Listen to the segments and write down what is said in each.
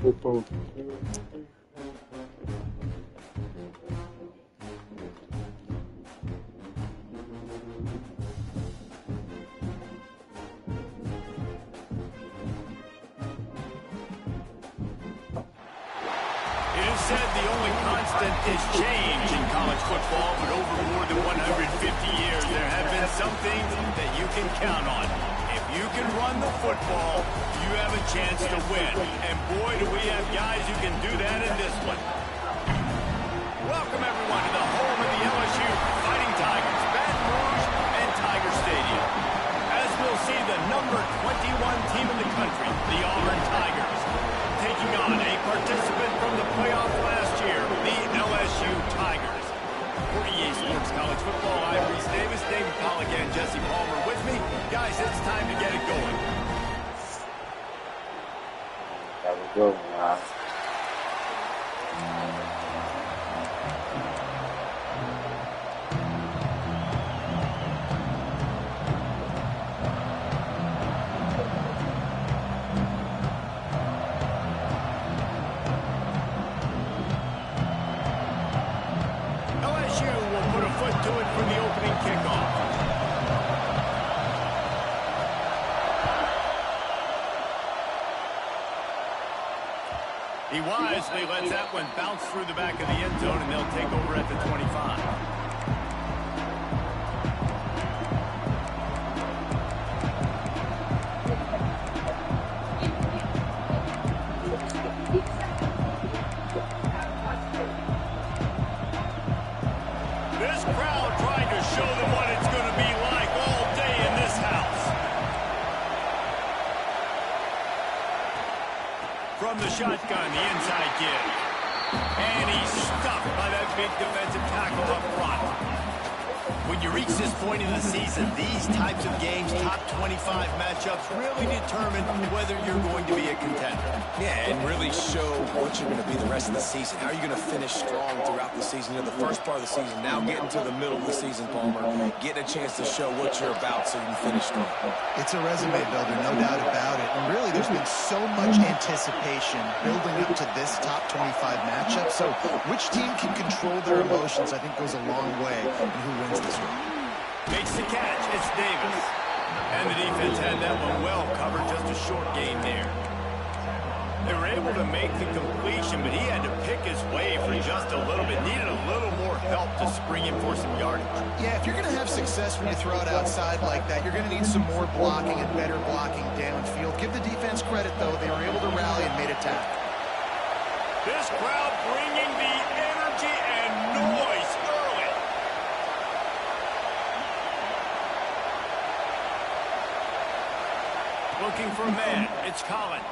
Said the only constant is change in college football, but over more than 150 years, there have been some things that you can count on. If you can run the football, you have a chance to win. And boy, do we have guys who can do that in this one. Welcome, everyone, to the home of the LSU Fighting Tigers, Baton Rouge and Tiger Stadium. As we'll see, the number 21 team in the country, the Auburn Tigers, taking on a participant from the playoff last year, the LSU Tigers. For EA Sports College Football, I'm Reese Davis, David Pollack, and Jesse Palmer with me. Guys, it's time to get it going. That was good, man. He wisely lets that one bounce through the back of the end zone, and they'll take over at the 25. This crowd trying to show them what it's going to be like all day in this house. From the shotgun, the inside give. And he's stuffed by that big defensive tackle up front. When you reach this point in the season, these types of games, top 25 matchups, really determine whether you're going to be a contender. Yeah, and really show what you're going to be the rest of the season. How are you going to finish strong throughout the season? You know, the first part of the season, now getting to the middle of the season, Palmer, getting a chance to show what you're about so you can finish strong. It's a resume builder, no doubt about it. And really, there's been so much anticipation building up to this top 25 matchup. So which team can control their emotions, I think, goes a long way in who wins this one. Makes the catch. It's Davis. And the defense had that one well covered. Just a short gain there. They were able to make the completion, but he had to pick his way for just a little bit. Needed a little more help to spring him for some yardage. Yeah, if you're going to have success when you throw it outside like that, you're going to need some more blocking and better blocking downfield. Give the defense credit, though. They were able to rally and made a tackle. This crowd bringing the energy and noise early. Looking for a man. It's Collins.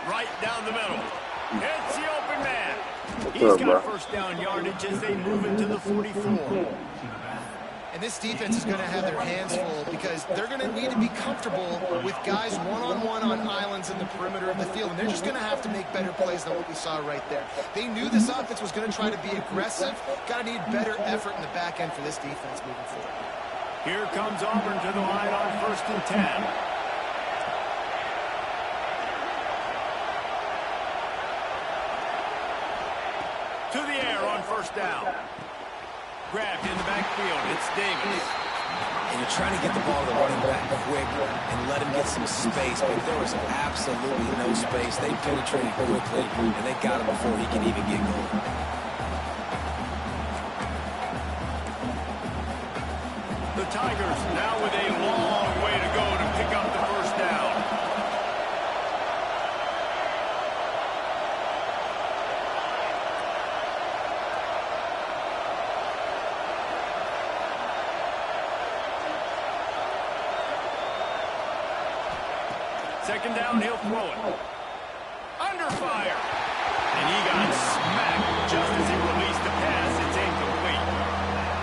Right down the middle. It's the open man. He's got first down yardage as they move into the 44. And this defense is going to have their hands full because they're going to need to be comfortable with guys one-on-one on islands in the perimeter of the field. And they're just going to have to make better plays than what we saw right there. They knew this offense was going to try to be aggressive. Got to need better effort in the back end for this defense moving forward. Here comes Auburn to the line on 1st and 10. To the air on first down. Grabbed in the backfield. It's Davis. And you're trying to get the ball to the running back quick and let him get some space, but there was absolutely no space. They penetrated quickly, and they got him before he can even get going. The Tigers now with a long way to go to pick up the first down. Second down, he'll throw it. Under fire. And he got smacked just as he released the pass. It's incomplete.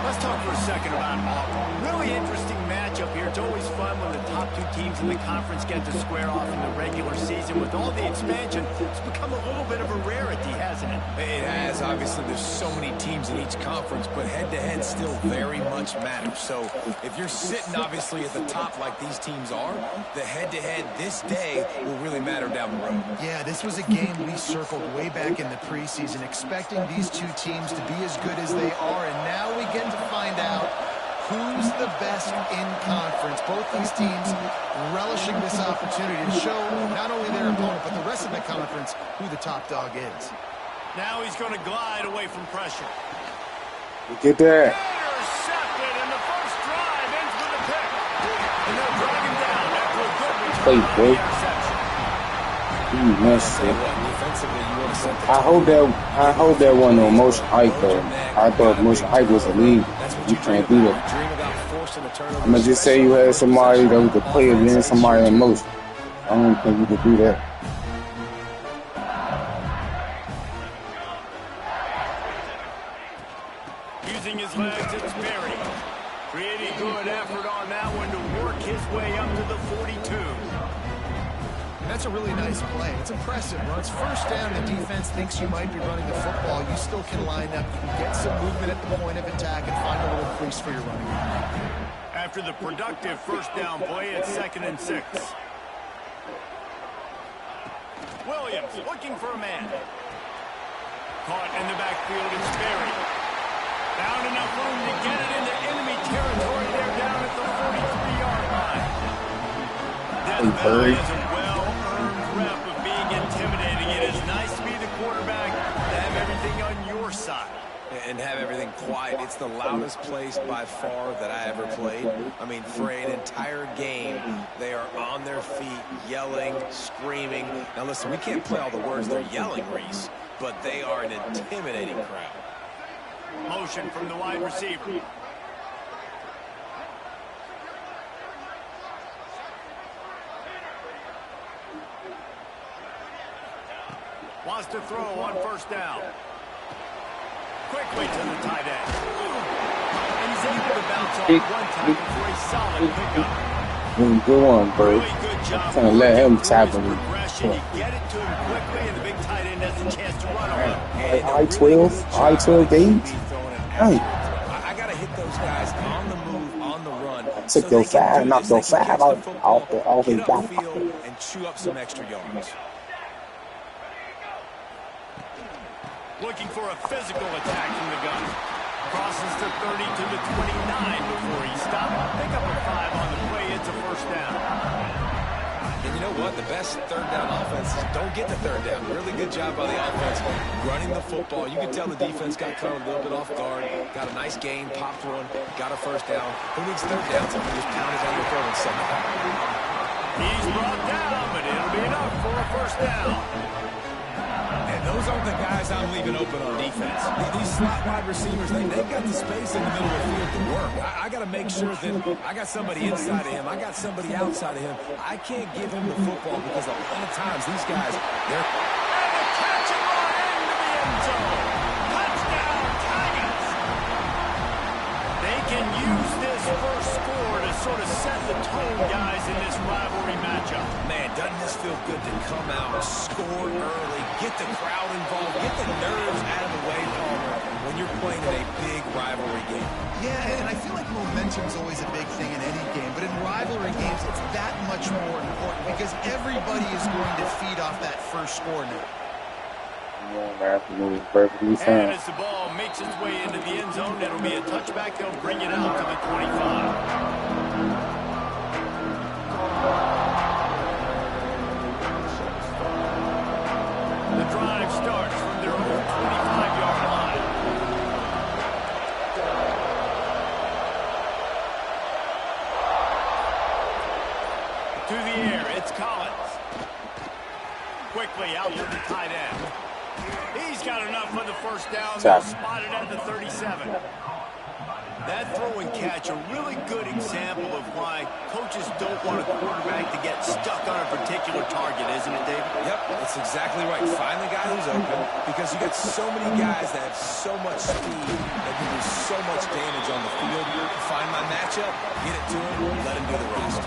Let's talk for a second about Auburn. Really interesting matchup matchup here. It's always fun when the top two teams in the conference get to square off in the regular season. With all the expansion, it's become a little bit of a rarity, hasn't it? It has. Obviously, there's so many teams in each conference, but head-to-head still very much matters. So if you're sitting, obviously, at the top like these teams are, the head-to-head this day will really matter down the road. Yeah, this was a game we circled way back in the preseason, expecting these two teams to be as good as they are, and now we get to find out who's the best in conference. Both these teams relishing this opportunity to show not only their opponent, but the rest of the conference who the top dog is. Now he's going to glide away from pressure. Get that. Intercepted, and the first drive ends with a pick. And they'll drag him down after a good return Wait, on boy. the interception. I hope that wasn't no motion hike though. I thought motion hike was a league. You can't do that. I'm gonna just say you had somebody that was the player and then somebody in motion. I don't think you could do that. Using his legs, it's Berry. Creating good effort on that one to work his way up to the 42. That's a really nice play. It's impressive. When it's first down, the defense thinks you might be running the football. You still can line up. You can get some movement at the point of attack and find a little crease for your running back. After the productive first down play, it's 2nd and 6. Williams looking for a man. Caught in the backfield, it's Berry. Found enough room to get it into enemy territory there down at the 43-yard line. That Berry is a well-earned rep of being intimidating. It is nice to be the quarterback, to have everything on your side. And have everything quiet. It's the loudest place by far that I ever played. I mean, for an entire game, they are on their feet, yelling, screaming. Now listen, we can't play all the words they're yelling, Reese, but they are an intimidating crowd. Motion from the wide receiver. Wants to throw on first down. Quickly to the tight end. And he's able to bounce off one tackle for a solid pickup. Good one, bro. Really good job. Kind of let him tackle me. You get it to him quickly, and the big tight end has a chance to run him. I-12 gauge. Hey. I got to hit those guys on the move, on the run. Took your five, knocked your five off his back. And chew up some extra yards. Looking for a physical attack from the gun. Crosses the 30 to the 29 before he stopped. Pick up a 5 on the play. It's a first down. And you know what? The best third down offenses don't get the third down. Really good job by the offense running the football. You can tell the defense got caught a little bit off guard. Got a nice gain, popped one, got a first down. Who needs third downs if you just pound it on your throat and second down? He's brought down, but it'll be enough for a first down. And those aren't the guys I'm leaving open on defense. These slot wide receivers, they've got the space in the middle of the field to work. I got to make sure that I got somebody inside of him. I got somebody outside of him. I can't give him the football because a lot of times these guys, they're... And a catch and run into the end zone. Touchdown, Tigers. They can use this first score to sort of set the tone, guys, in this rivalry matchup. Man, doesn't this feel good to come out, score early, get the crowd involved, get the nerves out of the way, Palmer, when you're playing in a big rivalry game. Yeah, and I feel like momentum's always a big thing in any game, but in rivalry games, it's that much more important because everybody is going to feed off that first score now. And as the ball makes its way into the end zone, it'll be a touchback. They'll bring it out to the 25. The drive starts from their own 25-yard line. To the air, it's Collins. Quickly out to the tight end. He's got enough for the first down. They'll spot it at the 37. That throw and catch a really good example of why coaches don't want a quarterback to get stuck on a particular target, isn't it, David? Yep, that's exactly right. Find the guy who's open because you got so many guys that have so much speed that can do so much damage on the field. Find my matchup, get it to him, let him do the rest.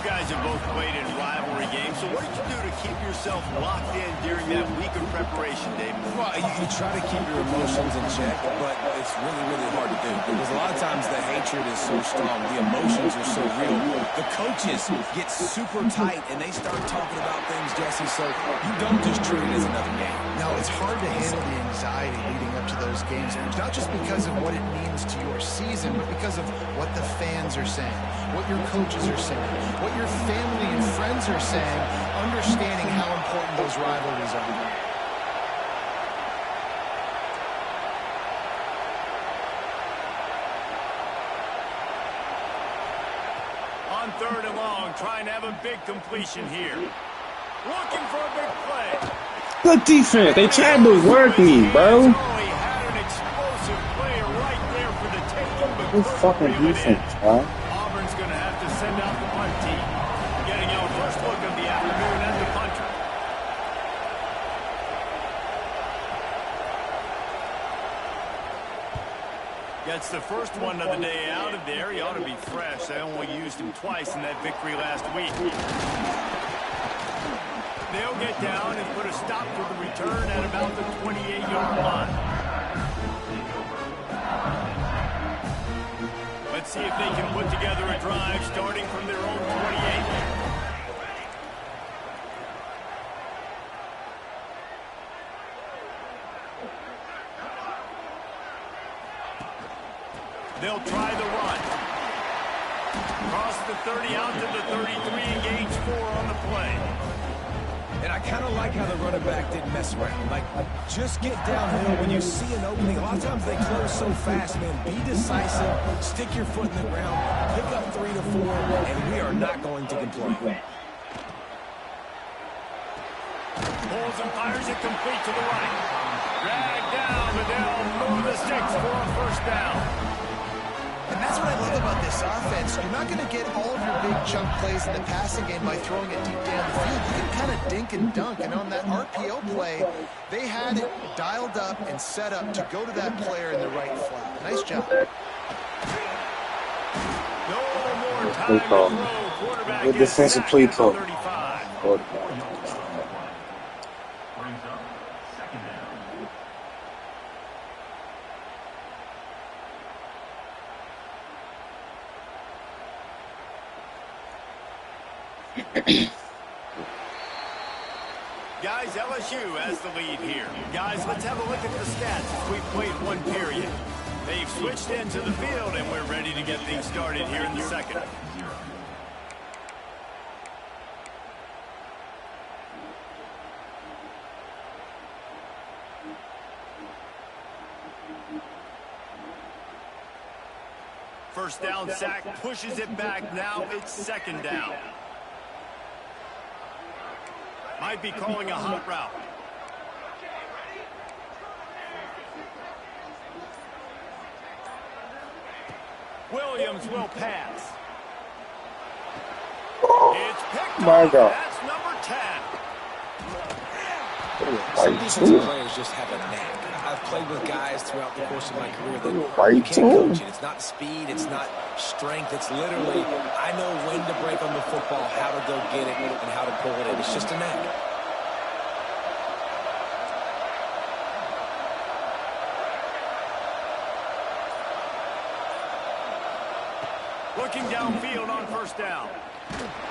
You guys have both played in rivalry games, so what did you do to keep yourself locked in during that week of preparation, David? Well, you try to keep your emotions in check, but it's really, really hard to do because a lot of times the hatred is so strong, the emotions are so real. The coaches get super tight and they start talking about things, Jesse, so you don't just treat it as another game. Now, it's hard to handle the anxiety leading up to those games, not just because of what it means to your season, but because of what the fans are saying, what your coaches are saying, what your family and friends are saying, understanding how important those rivalries are. On 3rd and long, trying to have a big completion here. Looking for a big play. Good defense. They tried to work me, bro. He had an explosive play right there for the taking, but Good fucking defense, bro. Auburn's going to have to send out the punt team. Getting our first look of the afternoon at the punter. Gets the first one of the day out of there. He ought to be fresh. They only used him twice in that victory last week. They'll get down and put a stop to the return at about the 28-yard line. Let's see if they can put together a drive starting from their own 28. They'll try the run. Cross the 30 out to the 33, engage 4 on the play. And I kind of like how the running back didn't mess around. Like, just get downhill when you see an opening. A lot of times they close so fast, man. Be decisive, stick your foot in the ground, pick up 3 to 4, and we are not going to complain. Pulls and fires it complete to the right. Dragged down, but they'll move the sticks for a first down. And that's what I love about this offense. You're not going to get all of your big chunk plays in the passing game by throwing it deep down the field. You can kind of dink and dunk. And on that RPO play, they had it dialed up and set up to go to that player in the right flat. Nice job. No more time to throw. Quarterback Good defensive play call. Guys, LSU has the lead here. Guys, let's have a look at the stats as we've played one period. They've switched into the field, and we're ready to get things started here in the second. First down sack, pushes it back. Now it's second down. Might be calling a hot route. Williams will pass. It's picked up. That's number 10. Some defensive players just have a knack. I've played with guys throughout the course of my career that you can't coach it. It's not speed, it's not strength. It's literally, I know when to break on the football, how to go get it, and how to pull it in. It's just a knack. Looking downfield on first down.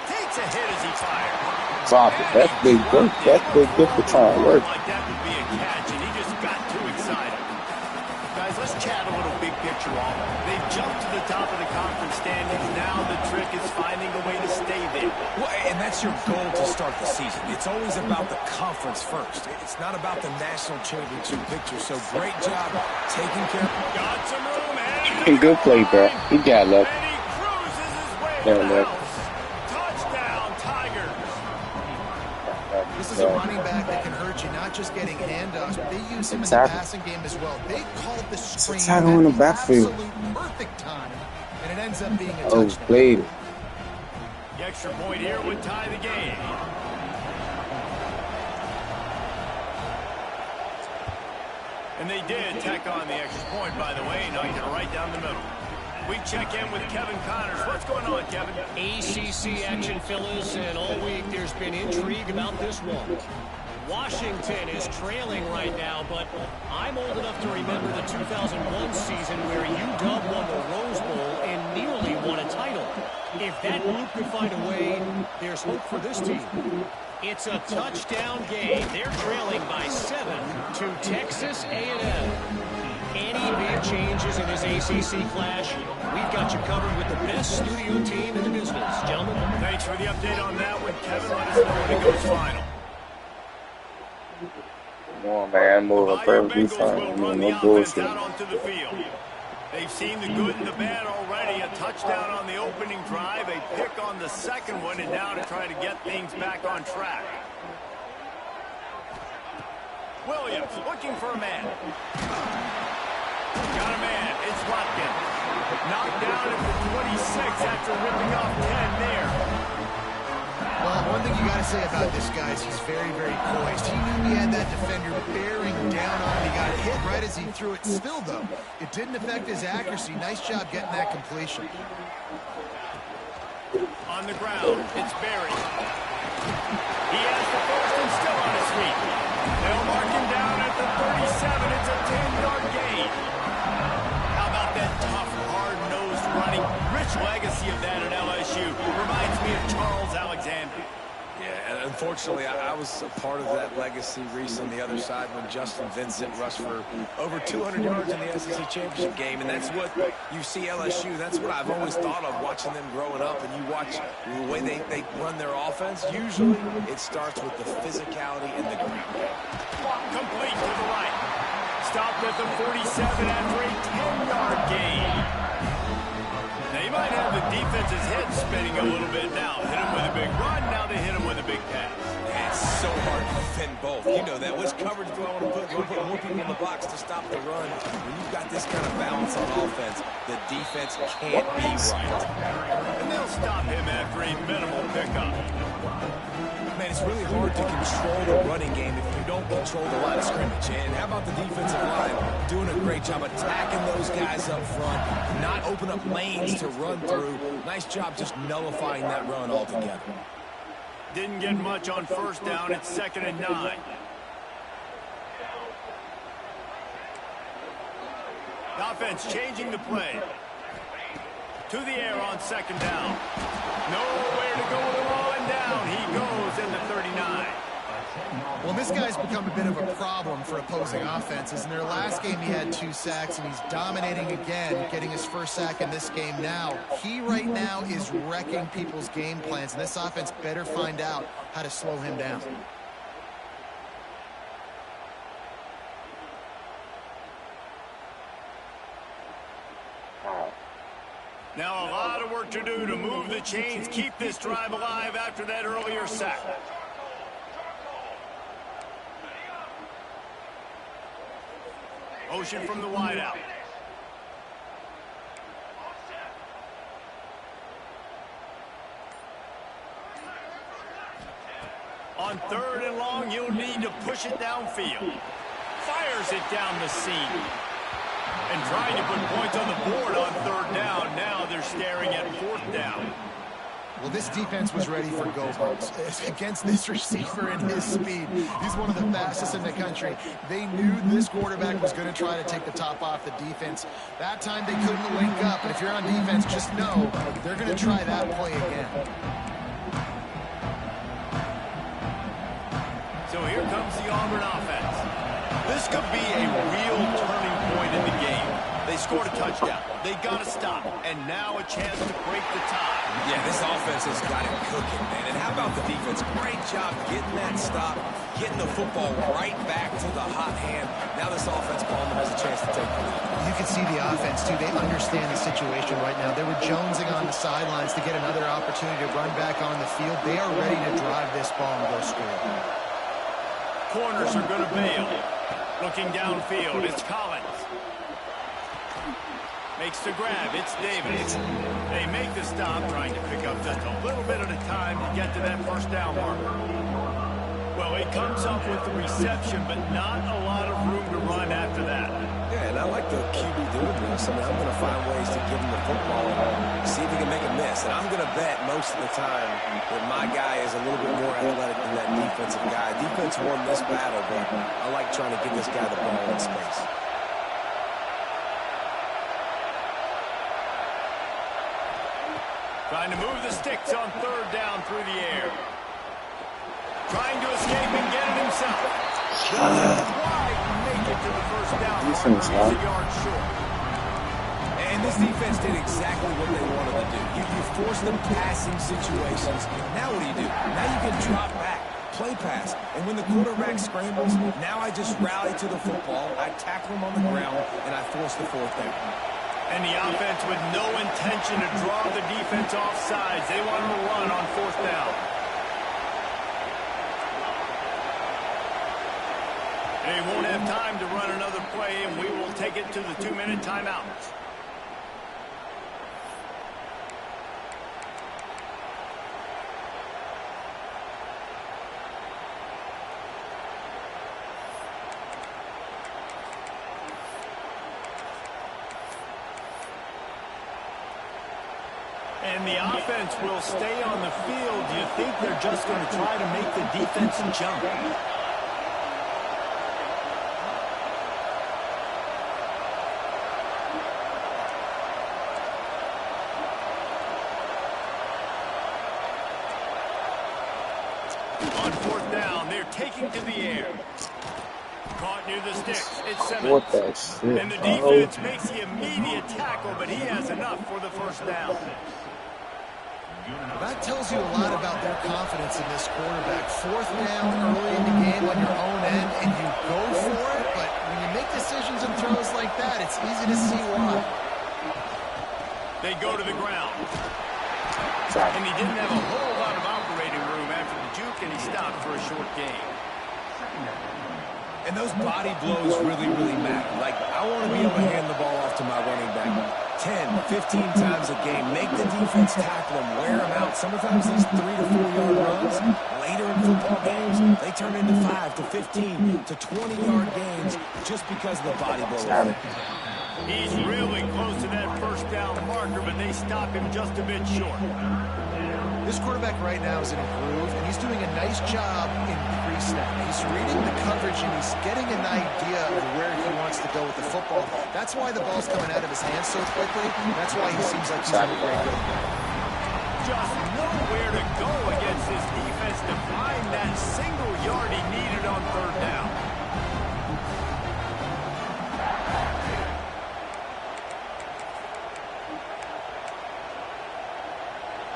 Takes a hit as he fires. Drop it. That's big good. That's big good for trying to work. Like that would be a catch, and he just got too excited. Guys, let's chat a little big picture off. They've jumped to the top of the conference standings. Now the trick is finding a way to stay there. Well, and that's your goal to start the season. It's always about the conference first. It's not about the national championship picture. So great job taking care of it. Got some room and good play, bro. He got luck. And he cruises his way to the house. Touchdown, Tigers. This is a running back that can hurt you, not not just getting handoffs, but they use him in the passing game as well. They called the screen at in the the backfield. absolute perfect time, and it ends up being a Oh, touchdown. played. The extra point here would tie the game. And they did tack on the extra point, by the way, knocked it right down the middle. We check in with Kevin Connors. What's going on, Kevin? ACC action, fellas, and all week there's been intrigue about this one. Washington is trailing right now, but I'm old enough to remember the 2001 season where UW won the Rose Bowl and nearly won a title. If that group could find a way, there's hope for this team. It's a touchdown game. They're trailing by 7 to Texas A&M. Any big changes in this ACC clash, we've got you covered with the best studio team in the business. Gentlemen. Thanks for the update on that one, Kevin. Let us know when it goes final. Come on, man. Move a perfectly fine. No bullshit. Out onto the field. They've seen the good and the bad already. A touchdown on the opening drive, a pick on the second one, and now to try to get things back on track. Williams looking for a man. Got a man. It's Watkins. Knocked down at the 26 after ripping off 10 there. Well, one thing you got to say about this guy is he's very, very poised. He knew he had that defender bearing down on him. He got hit right as he threw it. Still, though, it didn't affect his accuracy. Nice job getting that completion. On the ground, it's Berry. He has the first and still on his feet. They'll mark him down at the 37. It's a 10-yard gain. How about that tough, hard-nosed running? Rich legacy of that at LSU. Reminds me of Charles Alexander. Yeah, and unfortunately, I was a part of that legacy, Reese, on the other side when Justin Vincent rushed for over 200 yards in the SEC Championship game, and that's what you see LSU. That's what I've always thought of watching them growing up, and you watch the way they run their offense. Usually, it starts with the physicality and the ground game. Complete to the right. Stopped at the 47 after a 10-yard gain. They might have the defense's head spinning a little bit now. Hit him with a big run, now they hit him with a big pass. It's so hard to defend both. You know that. Which coverage do I want to put? You want to put more people in the box to stop the run. When you've got this kind of balance on offense, the defense can't be right. And they'll stop him after a minimal pickup. Man, it's really hard to control the running game if you don't control the line of scrimmage. And how about the defensive line doing a great job attacking those guys up front, not open up lanes to run through. Nice job just nullifying that run altogether. Didn't get much on first down. It's 2nd and 9. The offense changing the play. To the air on 2nd down. Nowhere to go with the ball and down. He goes in the 39. Well, this guy's become a bit of a problem for opposing offenses. In their last game, he had 2 sacks, and he's dominating again, getting his first sack in this game now. He right now is wrecking people's game plans, and this offense better find out how to slow him down. Now a lot of work to do to move the chains, keep this drive alive after that earlier sack. Motion from the wideout. On 3rd and long, you'll need to push it downfield. Fires it down the seam. And trying to put points on the board on 3rd down. Now they're staring at 4th down. Well, this defense was ready for go-homes. Against this receiver and his speed, he's one of the fastest in the country. They knew this quarterback was going to try to take the top off the defense. That time they couldn't link up, but if you're on defense, just know they're going to try that play again. So here comes the Auburn offense. This could be a real turning point in the game. They scored a touchdown. They got to stop. And now a chance to break the tie. Yeah, this offense has got it cooking, man. And how about the defense? Great job getting that stop, getting the football right back to the hot hand. Now this offense, Palmer, has a chance to take the lead. You can see the offense, too. They understand the situation right now. They were jonesing on the sidelines to get another opportunity to run back on the field. They are ready to drive this ball and go score. corners are going to bail. Looking downfield, it's Collins. Makes the grab, it's Davis. They make the stop, trying to pick up just a little bit at a time to get to that first down marker. Well, he comes up with the reception, but not a lot of room to run after that. Yeah, and I like the QB doing this. I mean, I'm going to find ways to give him the football and see if he can make a miss. And I'm going to bet most of the time that my guy is a little bit more athletic than that defensive guy. Defense won this battle, but I like trying to get this guy the ball in space. Trying to move the sticks on third down through the air. Trying to escape and get it himself. Doesn't quite make it to the first down. He's a yard short. And this defense did exactly what they wanted to do. You force them passing situations. Now what do? Now you can drop back, play pass. And when the quarterback scrambles, now I just rally to the football. I tackle him on the ground, and I force the fourth down. And the offense with no intention to draw the defense off sides. They want to run on fourth down. They won't have time to run another play, and we will take it to the 2-minute timeout. And the offense will stay on the field. Do you think they're just going to try to make the defense jump? On fourth down, they're taking to the air. Caught near the sticks. It's Simmons. What the shit? And the defense makes the immediate tackle, but he has enough for the first down. That tells you a lot about their confidence in this quarterback. Fourth down early in the game on your own end, and you go for it, but when you make decisions and throws like that, it's easy to see why. They go to the ground. And he didn't have a whole lot of operating room after the juke, and he stopped for a short gain. And those body blows really, really matter. Like, I want to be able to hand the ball off to my running back 10, 15 times a game. Make the defense tackle them, wear them out. Sometimes these 3 to 4 yard runs, later in football games, they turn into 5 to 15 to 20-yard games just because of the body blow. He's really close to that first down marker, but they stop him just a bit short. This quarterback right now is in a groove, and he's doing a nice job in pre-snap. He's reading the coverage, and he's getting an idea of where he wants to go with the football. That's why the ball's coming out of his hands so quickly. That's why he seems like he's in a great game. Just nowhere to go against this defense to find that single yard he needed on third down.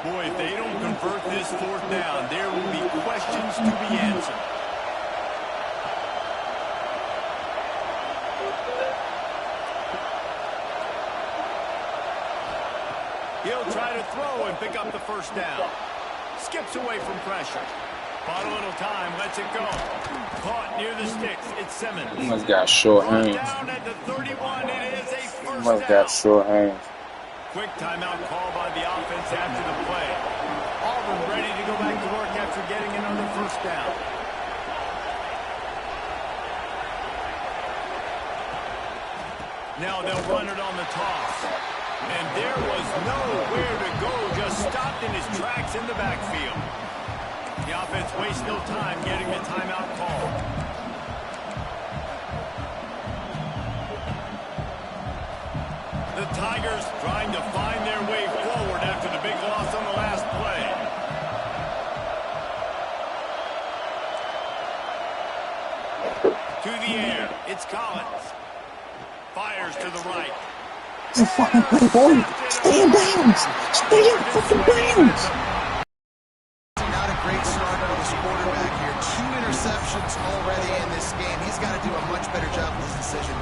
Boy, if they don't convert this fourth down, there will be questions to be answered. He'll try to throw and pick up the first down. Skips away from pressure. Bought a little time, lets it go. Caught near the sticks, it's Simmons. He must got short hands. Down at the 31, it is a first down. He must got short hands. Quick timeout call by the offense after the play. Auburn ready to go back to work after getting another first down. Now they'll run it on the toss. And there was nowhere to go, just stopped in his tracks in the backfield. The offense wastes no time getting the timeout call. The Tigers trying to find their way forward after the big loss on the last play. To the air, it's Collins. Fires to the right. You fucking play, boy. Stay in bounds. Stay in fucking bounds. Not a great start for this quarterback here. 2 interceptions already in this game. He's got to do a much better job with his decision.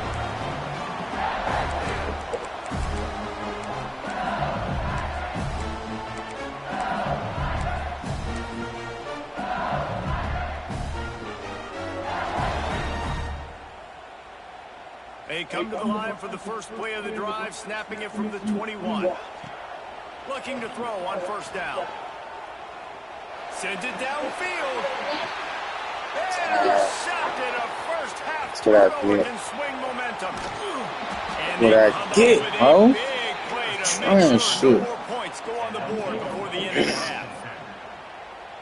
come to the line for the first play of the drive, snapping it from the 21. Looking to throw on first down. Sends it downfield. Intercepted. A first half turnover can swing momentum. And what I get, bro? Make sure no more points go on the board before the end of the half.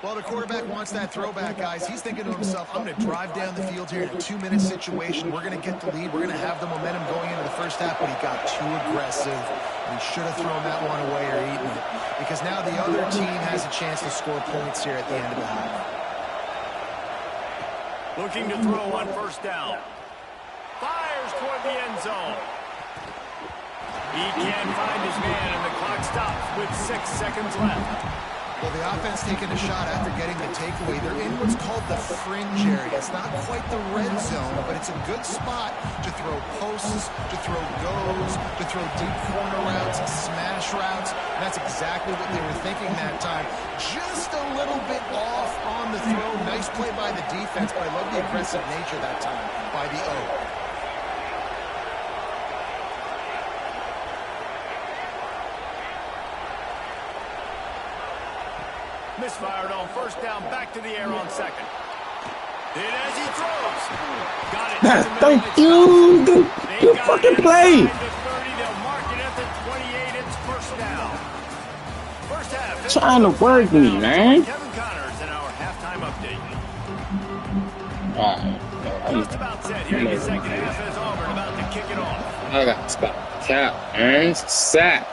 Well, the quarterback wants that throwback, guys. He's thinking to himself, I'm going to drive down the field here in a 2-minute situation. We're going to get the lead. We're going to have the momentum going into the first half, but he got too aggressive. He should have thrown that one away or eaten it, because now the other team has a chance to score points here at the end of the half. Looking to throw on first down. Fires toward the end zone. He can't find his man, and the clock stops with 6 seconds left. Well, the offense taking a shot after getting the takeaway. They're in what's called the fringe area. It's not quite the red zone, but it's a good spot to throw posts, to throw goes, to throw deep corner routes, smash routes. And that's exactly what they were thinking that time. Just a little bit off on the throw. Nice play by the defense, but I love the aggressive nature that time by the O. Misfired on first down, back to the air on second. And as he throws, got it. Thank you. Good fucking play. The 30, they'll mark it at the 28. It's first down. First half. Trying to work me, man. Kevin Connors in our halftime update. All right. Just about set here in the second half as Auburn about to kick it off. I got to stop. Cap, man. Sack.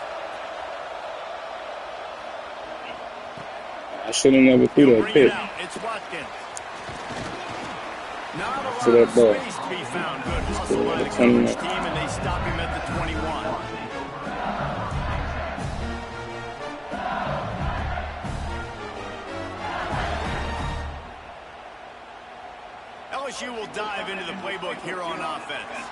I should have never threw that pick. It's Watkins. Not a lot To that of ball. space to be found. Good hustle by the coverage team, and they stop him at the 21. LSU will dive into the playbook here on offense.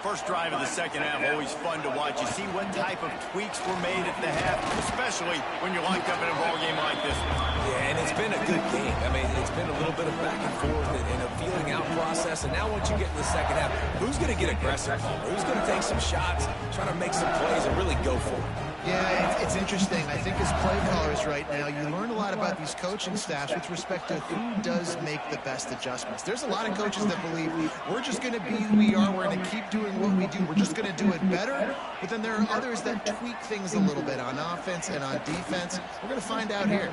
First drive of the second half, always fun to watch. You see what type of tweaks were made at the half, especially when you're locked up in a ball game like this one. Yeah, and it's been a good game. I mean, it's been a little bit of back and forth and a feeling out process. And now once you get in the second half, who's going to get aggressive? Who's going to take some shots, try to make some plays, and really go for it? Yeah, it's interesting. I think as play callers right now, you learn a lot about these coaching staffs with respect to who does make the best adjustments. There's a lot of coaches that believe we're just going to be who we are. We're going to keep doing what we do. We're just going to do it better. But then there are others that tweak things a little bit on offense and on defense. We're going to find out here.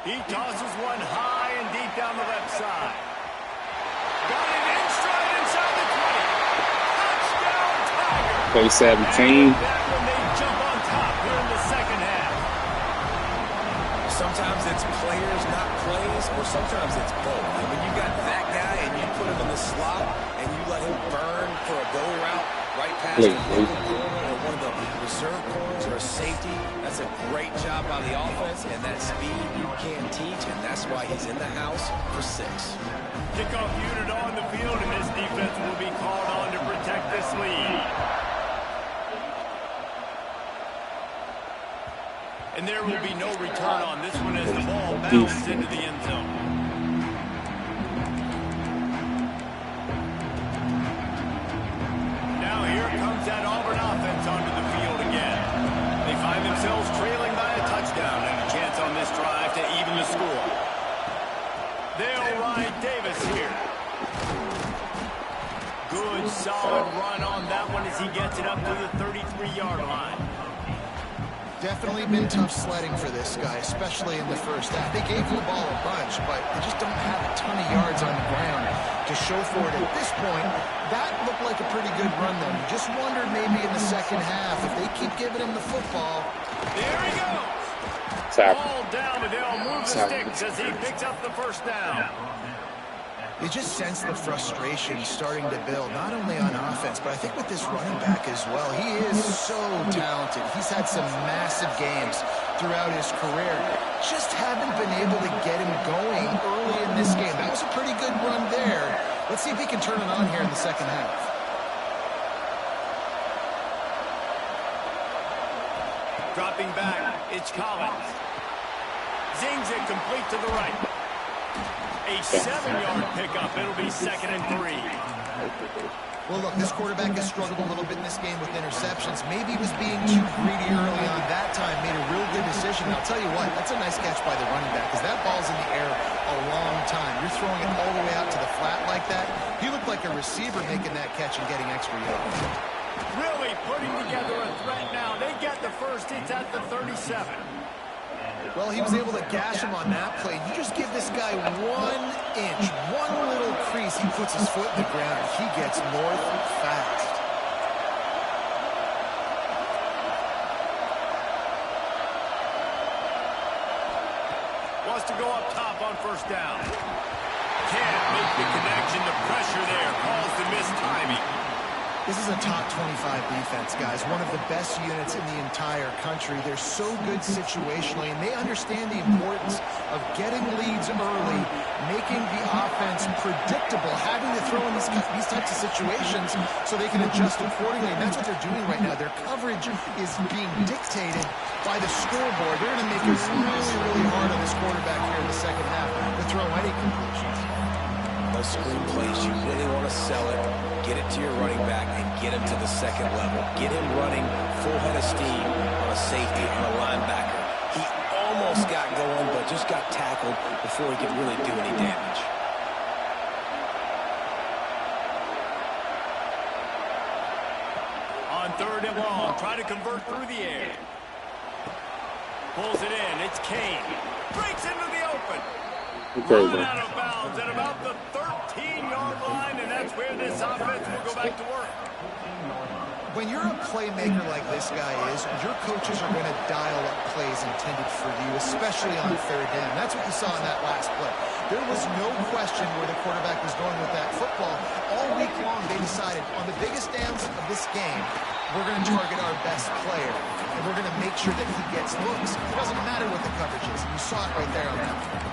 He tosses one high and deep down the left side. Got it in stride inside the 20. Touchdown, Tiger. Play 17. That when they jump on top here in the second half. Sometimes it's players, not plays, or sometimes it's both. And when you got that guy and you put him in the slot and you let him burn for a go route right past the nickel corner or one of the reserve corners or a safety, that's a great job by the offense, and that speed you can't teach, and that's why he's in the house for 6. Kickoff unit on the field, and this defense will be called on to protect this lead. And there will be no return on this one as the ball bounces into the end zone. Now here comes that Auburn offense onto the field again. They find themselves trailing by a touchdown and a chance on this drive to even the score. They'll ride Davis here. Good, solid run on that one as he gets it up to the 33-yard line. Definitely been tough sledding for this guy, especially in the first half. They gave the ball a bunch, but they just don't have a ton of yards on the ground to show for it at this point. That looked like a pretty good run, though. You just wonder maybe in the second half if they keep giving him the football. There he goes. Ball down, and they'll move the sticks as he picks up the first down. You just sense the frustration starting to build, not only on offense, but I think with this running back as well. He is so talented. He's had some massive games throughout his career. Just haven't been able to get him going early in this game. That was a pretty good run there. Let's see if he can turn it on here in the second half. Dropping back, it's Collins. Zings it complete to the right. A 7-yard pickup. It'll be 2nd and 3. Well, look, this quarterback has struggled a little bit in this game with interceptions. Maybe he was being too greedy early on that time, made a real good decision. I'll tell you what, that's a nice catch by the running back because that ball's in the air a long time. You're throwing it all the way out to the flat like that. He looked like a receiver making that catch and getting extra yards. Really putting together a threat now. They get the first. It's at the 37. Well, he was able to gash him on that play. You just give this guy 1 inch, one little crease, he puts his foot in the ground, and he gets north fast. Wants to go up top on first down. Can't make the connection. The pressure there caused the missed timing. This is a top 25 defense, guys. One of the best units in the entire country. They're so good situationally, and they understand the importance of getting leads early, making the offense predictable, having to throw in these types of situations so they can adjust accordingly. And that's what they're doing right now. Their coverage is being dictated by the scoreboard. They're going to make it really, really hard on this quarterback here in the second half to throw any completions. Those screen plays, you really want to sell it, get it to your running back, and get him to the second level. Get him running full head of steam on a safety, on a linebacker. He almost got going, but just got tackled before he could really do any damage. On third and long, try to convert through the air. Pulls it in. It's Kane. Breaks into the open. Run out of bounds at about the 13-yard line, and that's where this offense will go back to work. When you're a playmaker like this guy is, your coaches are going to dial up plays intended for you, especially on third down. That's what you saw in that last play. There was no question where the quarterback was going with that football. All week long, they decided on the biggest downs of this game, we're going to target our best player, and we're going to make sure that he gets looks. It doesn't matter what the coverage is. You saw it right there on that play.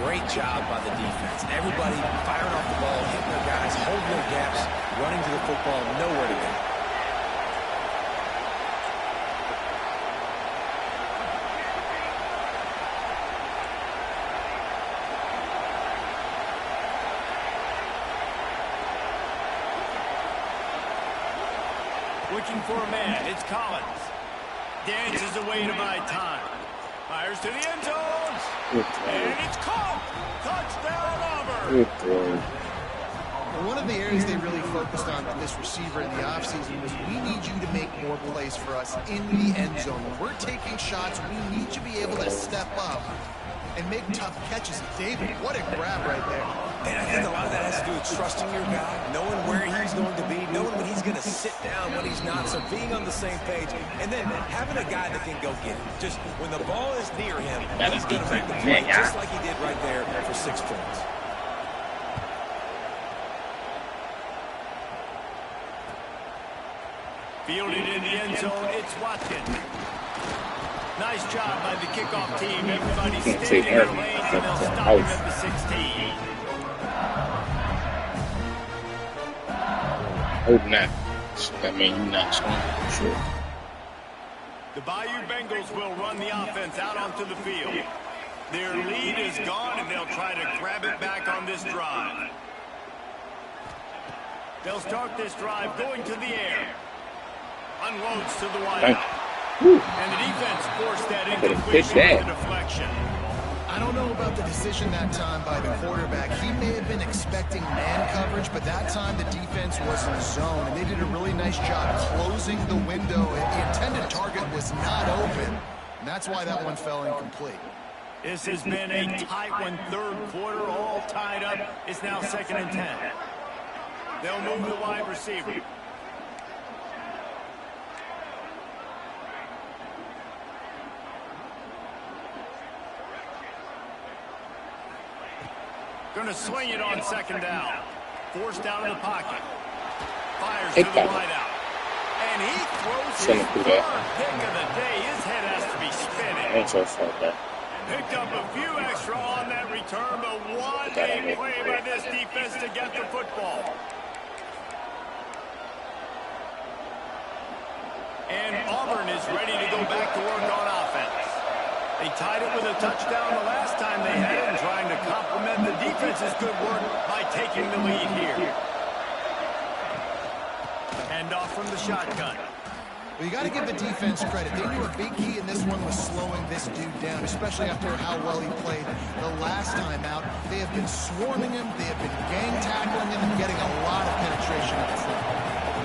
Great job by the defense. Everybody firing off the ball, hitting their guys, holding their gaps, running to the football, nowhere to go. Looking for a man. It's Collins. Dances away to buy time. Fires to the end zone. And it's caught. Touchdown, Auburn. One of the areas they really focused on with this receiver in the offseason was we need you to make more plays for us in the end zone. When we're taking shots, we need to be able to step up and make tough catches. David, what a grab right there. And I think a lot of that has to do with trusting your guy, knowing where he's going to be, knowing when he's going to sit down, when he's not, so being on the same page, and then having a guy that can go get it. Just when the ball is near him, he's going to make the play, just like he did right there for 6 points. Fielded in the end zone, it's Watkins. Nice job by the kickoff team. Everybody staying in their lanes, and they'll stop him at the 16. Hope not. That means you're not scoring for sure. The Bayou Bengals will run the offense out onto the field. Their lead is gone, and they'll try to grab it back on this drive. They'll start this drive going to the air. Unloads to the wideout. And the defense forced that incompletion with the deflection. I don't know about the decision that time by the quarterback. He may have been expecting man coverage, but that time the defense was in zone, and they did a really nice job closing the window. The intended target was not open, and that's why that one fell incomplete. This has been a tight one, third quarter, all tied up. It's now 2nd and 10. They'll move the wide receiver. Going to swing it on 2nd down. Forced out of the pocket. Fires to the wideout. And he throws his third pick of the day. His head has to be spinning. Picked up a few extra on that return, but what a play by this defense to get the football. And Auburn is ready to go back to work on offense. They tied it with a touchdown the last time they had it, and trying to complement the defense's good work by taking the lead here. handoff from the shotgun. Well, you got to give the defense credit. They knew a big key in this one was slowing this dude down, especially after how well he played the last time out. They have been swarming him. They have been gang tackling him and getting a lot of penetration at the front.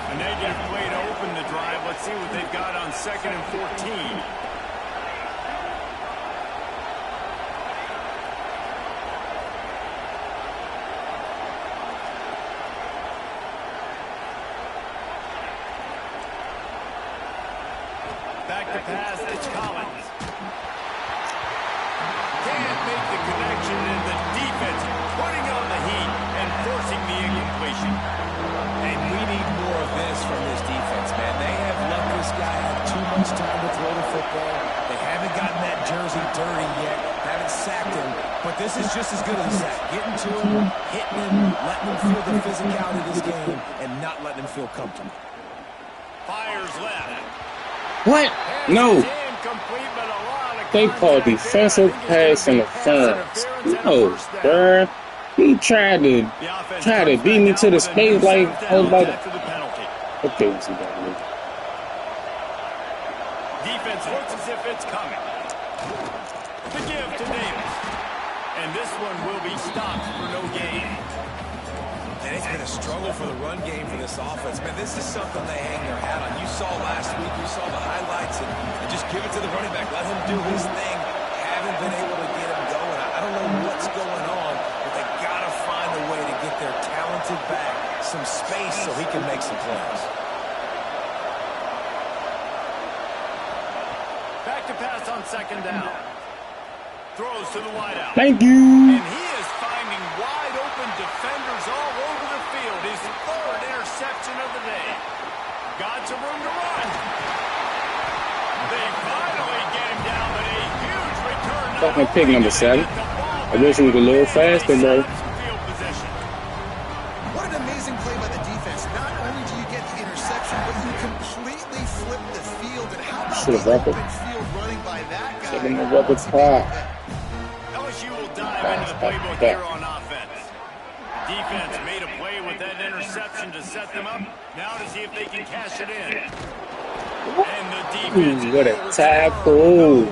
A negative play to open the drive. Let's see what they've got on 2nd and 14. Back to pass, it's Collins. Can't make the connection, and the defense putting on the heat and forcing the incompletion. And we need more of this from this defense, man. They have let this guy have too much time to throw the football. They haven't gotten that jersey dirty yet, haven't sacked him, but this is just as good as a sack. Getting to him, hitting him, letting him feel the physicality of this game, and not letting him feel comfortable. Fires left. What? No. They called defensive pass interference. No, bruh. He tried to beat me to the space like I was about to. Okay, what's he got to do? Defense looks as if it's coming. The give to Davis. And this one will be stopped for no gain. And it's been a struggle for the run game for this offense. Man, this is something they hang their hat on. You saw last week, you saw the highlights, and just give it to the running back. Let him do his thing. Haven't been able to get him going. I don't know what's going on, but they got to find a way to get their talented back some space so he can make some plays. Back to pass on 2nd down. Throws to the wideout. Thank you. And he is finding wide open defenders all over the field. His 3rd interception of the day. Got some room to run. They finally get him down, but a huge return. Fucking pick number 7. I wish it was a little faster, bro. What an amazing play by the defense. Not only do you get the interception, but you completely flip the field. And how about the open field running by that guy? Taking the rubber spot. LSU will dive into the playbook here on offense. Defense made a play with that interception to set them up. Now to see if they can cash it in. And the defense. Ooh, what a tackle.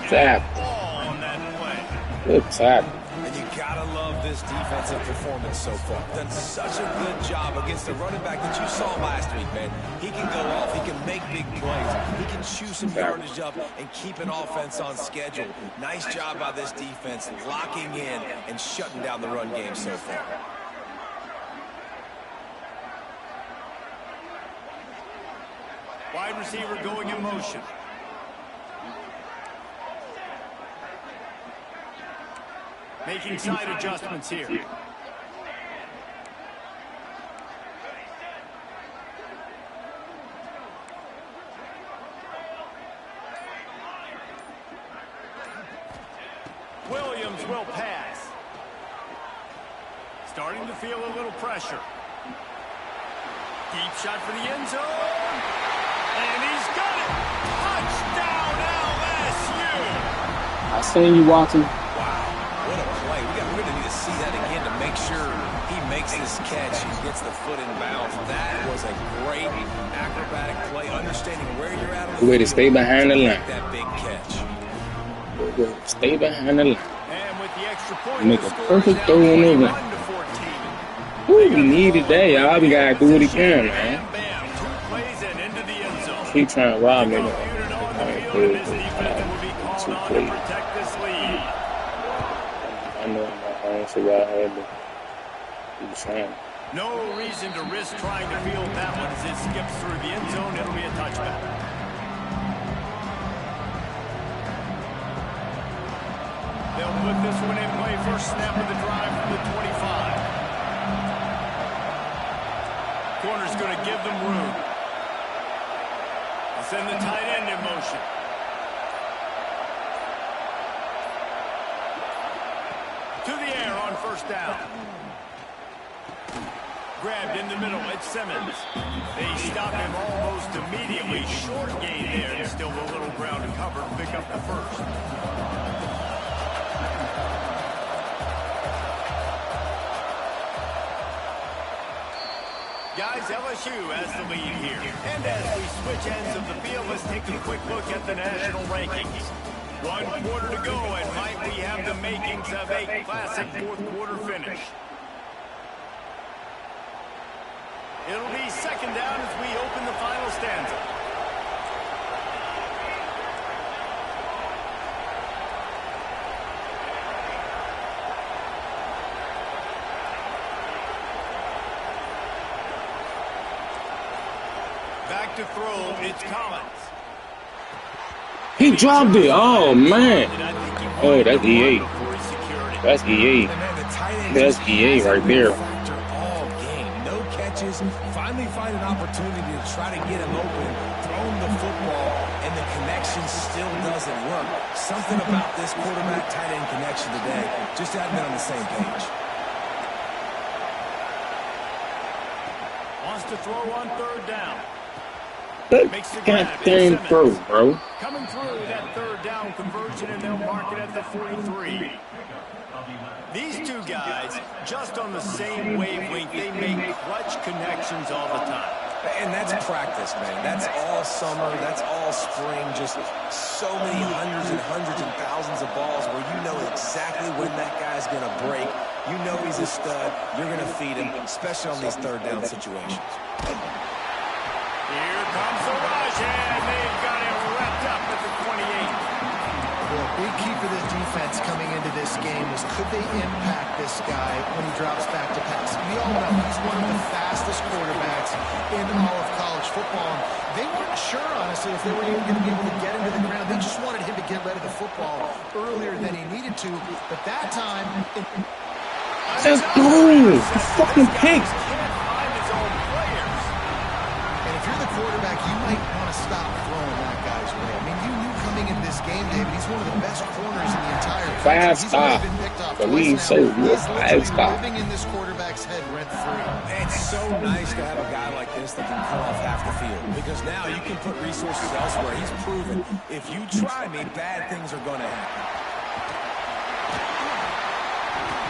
Tackle. On that play. Good tackle. And you gotta love this defensive performance so far. Done such a good job against the running back that you saw last week, man. He can go off, he can make big plays, he can chew some yardage up and keep an offense on schedule. Nice job by this defense locking in and shutting down the run game so far. Wide receiver going in motion. Making side adjustments here. Williams will pass. Starting to feel a little pressure. Deep shot for the end zone. And he's got it. Touchdown LSU. I seen you watching. What a play. We're going to need to see that again to make sure he makes this catch and gets the foot in bounds. That was a great acrobatic play, understanding where you're at on the Way to stay behind the line. that big catch. Stay behind the line. And with the extra point, Make a perfect throw on the line. Ooh, we needed that, y'all. We gotta do it again, man. Keep trying to rob me. I know I'm not so I had to do the same. No reason to risk trying to field that one as it skips through the end zone. It'll be a touchback. They'll put this one in play. First snap of the drive from the 25. Corner's going to give them room. They'll send the tight end in motion. To the air on first down. Grabbed in the middle. It's Simmons. They stop him almost immediately. Short gain there. And still a little ground to cover to pick up the first. Guys, LSU has the lead here. And as we switch ends of the field, let's take a quick look at the national rankings. 1 quarter to go, and might we have the makings of a classic fourth quarter finish. It'll be second down as we open the final stanza. Back to throw, it's Collins. He dropped it. Oh, man. Oh, that's EA. That's EA. That's EA right there. All game. No catches. Finally find an opportunity to try to get him open. Throw him the football, and the connection still doesn't work. Something about this quarterback-tight end connection today just hasn't been on the same page. Wants to throw on third down. Goddamn throw, bro. Coming through that third down conversion, and they'll mark it at the 43. These two guys, just on the same wavelength, they make clutch connections all the time. And that's practice, man. That's all summer. That's all spring. Just so many hundreds and thousands of balls where you know exactly when that guy's going to break. You know he's a stud. You're going to feed him, especially on these third down situations. Here comes the rush, and they've got him wrapped up at the 28. Well, big key for this defense coming into this game is could they impact this guy when he drops back to pass? We all know he's one of the fastest quarterbacks in all of college football. They weren't sure, honestly, if they were even going to be able to get him to the ground. They just wanted him to get rid of the football earlier than he needed to. But that time... Let's go! Fucking pick! Quarterback, you might want to stop throwing that guy's way. I mean, you knew coming into this game, David, he's one of the best corners in the entire country. Fast stop. But we ain't so good. Fast stop. Living in this quarterback's head rent-free. It's so nice to have a guy like this that can cut off half the field, because now you can put resources elsewhere. He's proven if you try me, bad things are going to happen.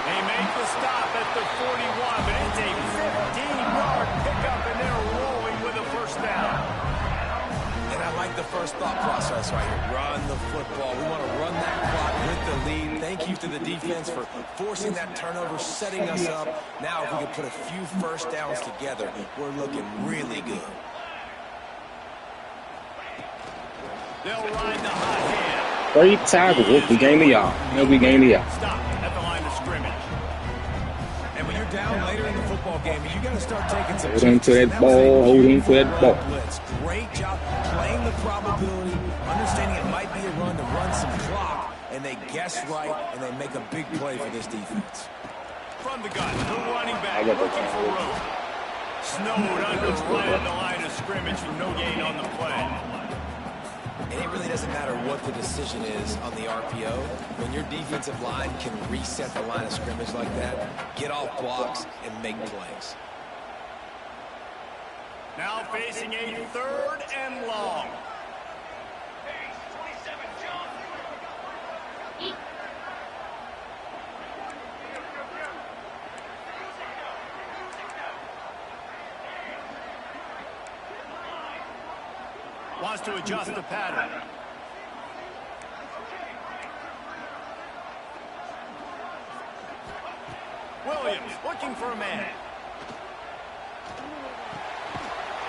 They make the stop at the 41, but it's a 15-yard pickup, and they're rolling with a first down. And I like the first thought process right here. Run the football. We want to run that clock with the lead. Thank you to the defense for forcing that turnover, setting us up. Now if we can put a few first downs together, we're looking really good. They'll ride the hot hand. Great tackle. We gained the y'all. We gained the y'all. Stop at the line of scrimmage. And when you're down later in the football game, you got to start taking some Hold on to that ball. Hold on to that ball. Blitz. Great job playing the probability, understanding it might be a run to run some clock, and they guess right, and they make a big play for this defense. From the gun, the running back looking for room. Snowed under right at the line of scrimmage with no gain on the play. And it really doesn't matter what the decision is on the RPO. When your defensive line can reset the line of scrimmage like that, get off blocks and make plays. Now facing a third and long. Wants to adjust the pattern. Williams looking for a man.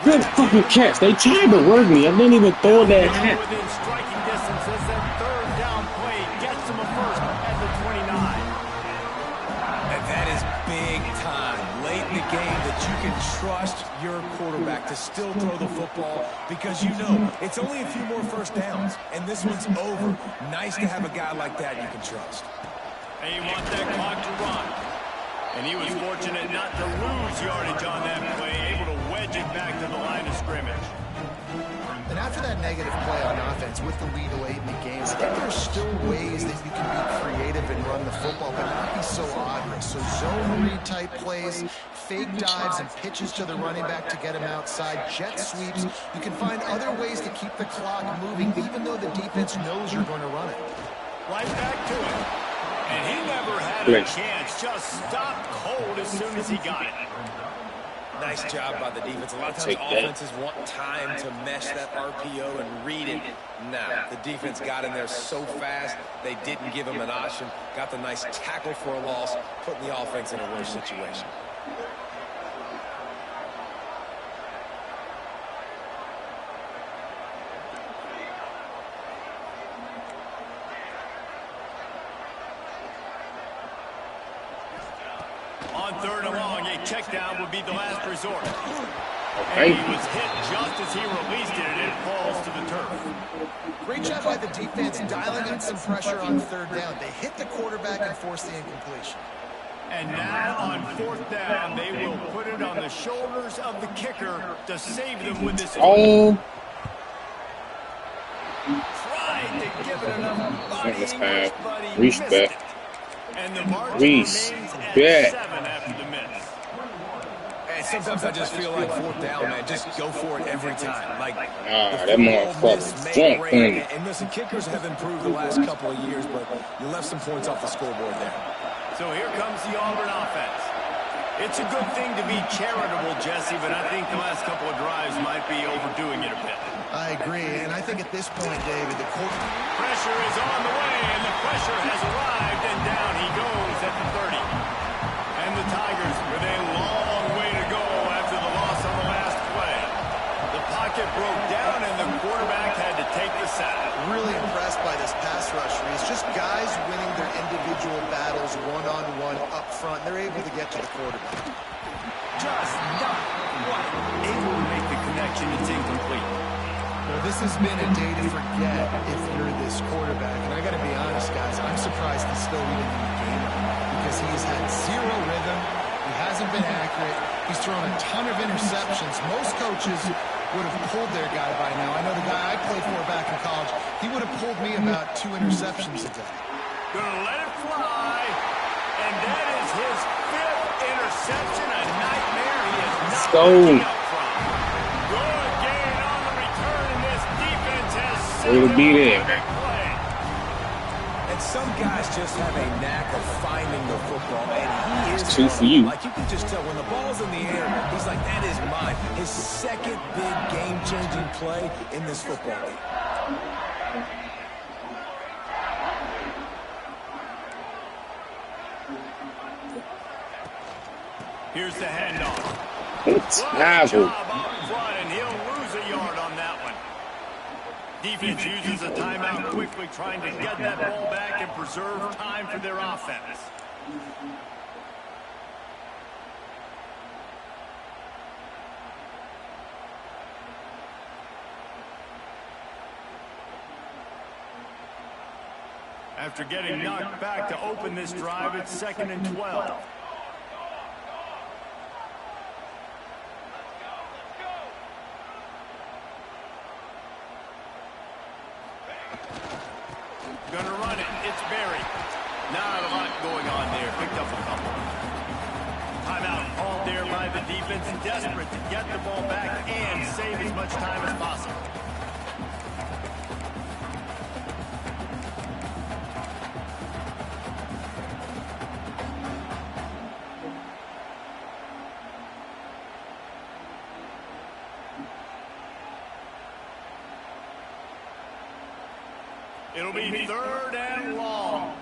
Good fucking catch. They tried to work me. I didn't even throw that hat. Within striking distance as that third down play gets them a first at the 29. And that is big time late in the game that you can trust your quarterback to still throw the football, because you know it's only a few more first downs and this one's over. Nice to have a guy like that you can trust. And you want that clock to run. And he was fortunate not to lose yardage on that play, able to wedge it back to the line of scrimmage. And after that negative play on offense with the lead late in the game, I think there's still ways that you can be creative and run the football, but not be so obvious. So zone read type plays, fake dives and pitches to the running back to get him outside, jet sweeps. You can find other ways to keep the clock moving, even though the defense knows you're going to run it. Right back to it. And he never had a chance, just stopped cold as soon as he got it. Nice job by the defense. A lot of times offenses want time to mesh that RPO and read it. Now, the defense got in there so fast, they didn't give him an option. Got the nice tackle for a loss, putting the offense in a worse situation. On 3rd and long, a check down would be the last resort. And he was hit just as he released it, and it falls to the turf. Great job by the defense dialing in some pressure on 3rd down. They hit the quarterback and forced the incompletion. And now on 4th down, they will put it on the shoulders of the kicker to save them with this. Oh. Tried to give it enough body English, but he Respect. missed it. And the margin remains at 7 after the miss. And sometimes I just feel like 4th down, man. Just go for it every time. Like that motherfucker's drunk. And listen, kickers have improved the last couple of years, but you left some points off the scoreboard there. So here comes the Auburn offense. It's a good thing to be charitable, Jesse, but I think the last couple of drives might be overdoing it a bit. I agree, and I think at this point, David, the pressure is on the way, and the pressure has arrived, and down he goes at the 30. And the Tigers with a long way to go after the loss on the last play. The pocket broke down, and the quarterback had to take the sack. Really impressed by this pass rusher. It's just guys winning their individual battles one-on-one up front. They're able to get to the quarterback. Just not quite able to make the connection. It's incomplete. Well, this has been a day to forget if you're this quarterback. And I got to be honest, guys, I'm surprised he's still even in the game because he's had zero rhythm. He hasn't been accurate. He's thrown a ton of interceptions. Most coaches would have pulled their guy by now. I know the guy I played for back in college, he would have pulled me about 2 interceptions a day. Gonna let it fly. And that is his 5th interception. A nightmare he is not picking up from. Good gain on the return, and this defense has It'll be there, man. And some guys just have a knack of finding the football, and he is 2 for you. Like you can just tell when the ball's in the air, he's like, that is mine. His 2nd big game-changing play in this football game. Here's the handoff. Travel. And he'll lose a yard on that one. Defense uses a timeout quickly, trying to get that ball back and preserve time for their offense. After getting knocked back to open this drive, it's 2nd and 12. Gonna run it. It's Barry. Not a lot going on there. Picked up a couple. Timeout called there by the defense, desperate to get the ball back and save as much time as possible. It'll be 3rd and long.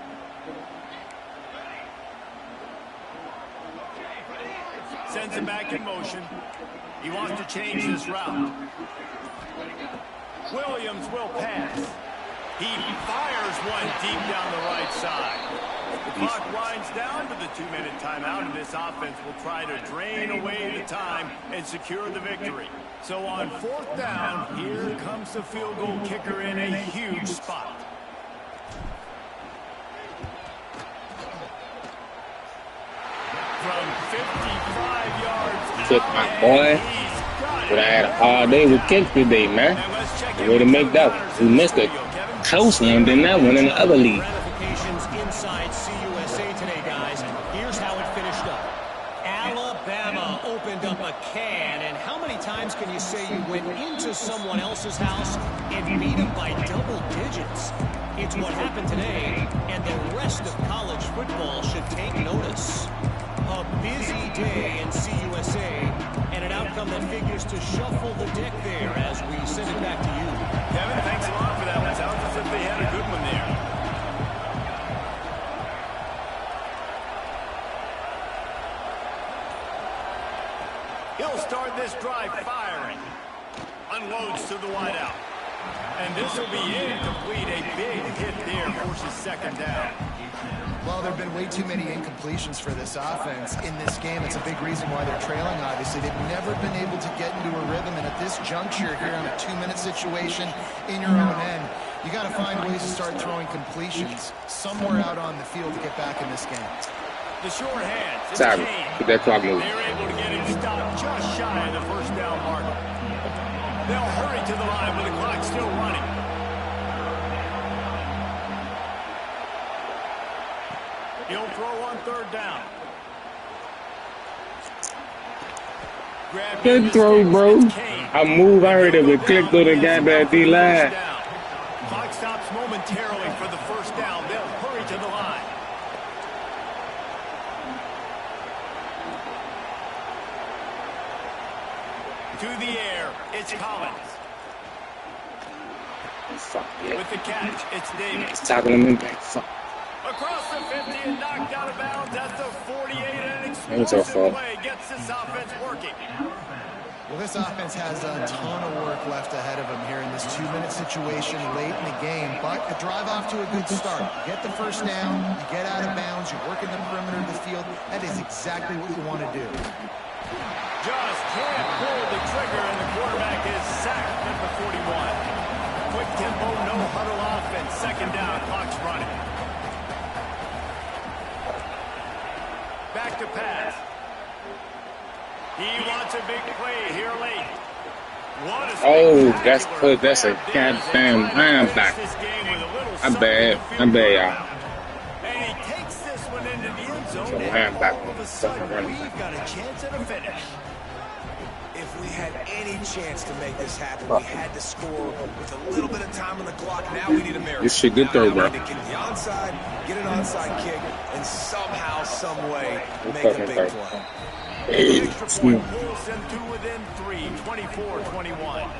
Sends him back in motion. He wants to change this route. Williams will pass. He fires one deep down the right side. The clock winds down to the 2-minute timeout, and this offense will try to drain away the time and secure the victory. So on 4th down, here comes the field goal kicker in a huge spot. From 55 yards Took my boy. But I had a hard day with kicks today, man. The way to make that one. We missed a close one, then that one in the other league. Ramifications inside CUSA today, guys. Here's how it finished up. Alabama opened up a can, and how many times can you say you went into someone else's house and beat them by double digits? It's what happened today, and the rest of college football should take notice. A busy day in CUSA, an outcome that figures to shuffle the deck there as we send it back to you. Kevin, thanks a lot for that one. Sounds as if they had a good one there. He'll start this drive firing. Unloads to the wideout. And this will be incomplete. A big hit there forces second down. Well, there have been way too many incompletions for this offense in this game. It's a big reason why they're trailing, obviously. They've never been able to get into a rhythm, and at this juncture here on a 2-minute situation in your own end, you got to find ways to start throwing completions somewhere out on the field to get back in this game. The short hands. Sorry, put that clock moving. They're able to get him stopped just shy of the first down mark. They'll hurry to the line with the clock still running. He'll throw on third down. Good throw, bro. I move. I heard it. We clicked on the guy back D-line. Clock stops momentarily for the first down. They'll hurry to the line. To the air, it's Collins. With the catch, it's Davis. Tackling him back. Across the 50 and knocked out of bounds at the 48, and an explosive play gets this offense working. Well, this offense has a ton of work left ahead of them here in this 2-minute situation late in the game, but the drive off to a good start. You get the first down, you get out of bounds, you work in the perimeter of the field. That is exactly what you want to do. Just can't pull the trigger, and the quarterback is sacked at the 41. Quick tempo, no huddle offense. Second down, clock's running. Back to pass. He wants a big play here late. Oh, that's good. That's a goddamn linebacker. I'm bad, y'all. And he takes this one into the end zone. And all of a sudden, we've got a chance at a finish. If we had any chance to make this happen, we had to score with a little bit of time on the clock. Now we need a miracle. This shit good throw, bro. We need to get the onside, get an onside kick, and somehow, some way, make a big play. The extra point pulls them to within 3, 24-21.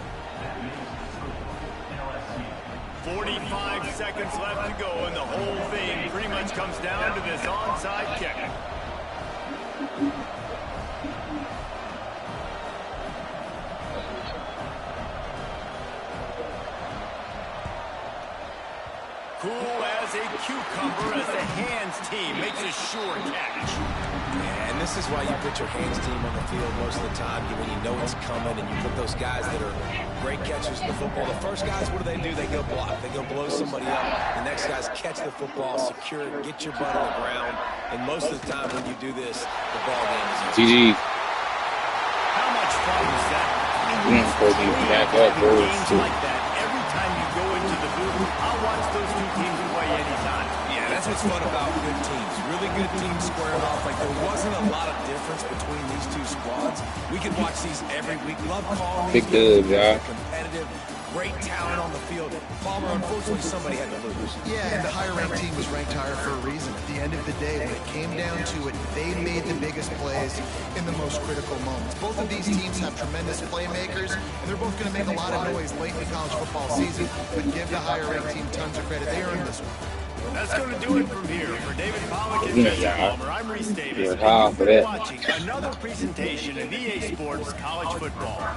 45 seconds left to go, and the whole thing pretty much comes down to this onside kick. Cool as a cucumber as the hands team makes a sure catch. Yeah, and this is why you put your hands team on the field most of the time when you know it's coming, and you put those guys that are great catchers in the football. The first guys, what do? They go block. They go blow somebody up. The next guys catch the football, secure it, get your butt on the ground. And most of the time when you do this, the ball game is GG. How much fun is that? Back up, bro. Like that every time you go into the booth. I'll watch those two teams play anytime. Yeah, that's what's fun about good teams. Really good teams squaring off. Like, there wasn't a lot of difference between these two squads. We could watch these every week. Love calling these games. Competitive, great talent on the field. Palmer, unfortunately, somebody had to lose. Yeah, and the higher-ranked team was ranked higher for a reason. At the end of the day, when it came down to it, they made the biggest plays in the most critical moments. Both of these teams have tremendous playmakers, and they're both going to make a lot of noise late in the college football season, but give the higher-ranked team tons of credit. They earned this one. That's going to do it from here. For David Pollack and Jesse Palmer, I'm Reese Davis. You're watching another presentation of EA Sports College Football.